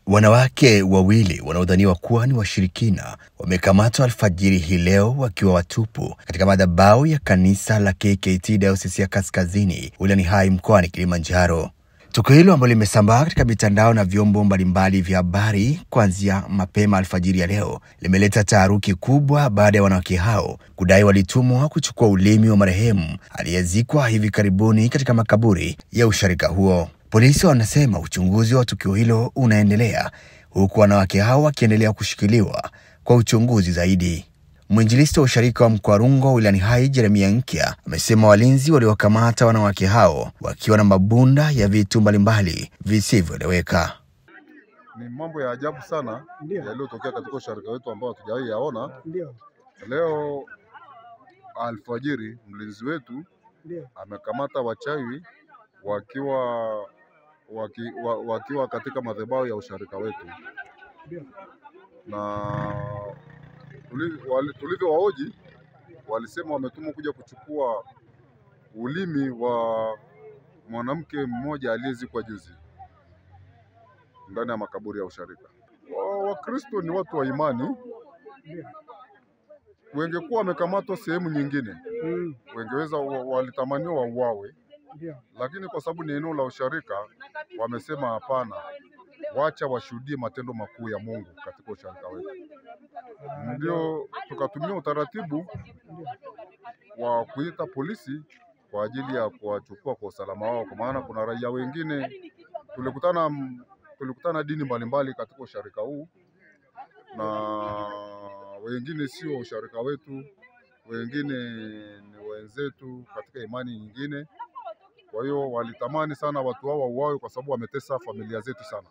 Wanawake wawili wanaodhaniwa kuwa ni washirikina wamekamatwa alfajiri hii leo wakiwa watupu katika madhabahu ya kanisa la KKT Dayosisi ya Kaskazini wilayani Hai mkoani Kilimanjaro. Tukio hilo ambalo limesambaa katika mitandao na vyombo mbalimbali vya habari kuanzia mapema alfajiri ya leo limeleta taharuki kubwa baada ya wanawake hao kudai walitumwa kuchukua ulimi wa marehemu aliyezikwa hivi karibuni katika makaburi ya usharika huo. Polisi wanasema uchunguzi wa tukio hilo unaendelea, huku wanawake hao wakiendelea kushikiliwa kwa uchunguzi zaidi. Mwinjilisti wa usharika wa Mkwarungo wilayani Hai, Jeremia Nkia, amesema walinzi waliokamata wanawake hao wakiwa na mabunda ya vitu mbalimbali visivyoeleweka. Ni mambo ya ajabu sana yaliyotokea katika usharika wetu ambao hatujawahi yaona. Leo alfajiri mlinzi wetu amekamata wachawi wakiwa katika madhabahu ya usharika wetu, na tulivyowahoji walisema wametumwa kuja kuchukua ulimi wa mwanamke mmoja aliyezikwa juzi ndani ya makaburi ya usharika. Wakristo ni watu wa imani, wengekuwa wamekamatwa sehemu nyingine, wengeweza walitamaniwa wauawe, lakini kwa sababu ni eneo la usharika wamesema hapana, wacha washuhudie matendo makuu ya Mungu katika usharika wetu. Ndio tukatumia utaratibu wa kuita polisi kwa ajili ya kuwachukua kwa usalama wao, kwa maana kuna raia wengine tulikutana dini mbalimbali katika usharika huu, na wengine sio usharika wetu, wengine ni wenzetu katika imani nyingine. Kwa hiyo walitamani sana watu hao wauawe kwa sababu wametesa familia zetu sana.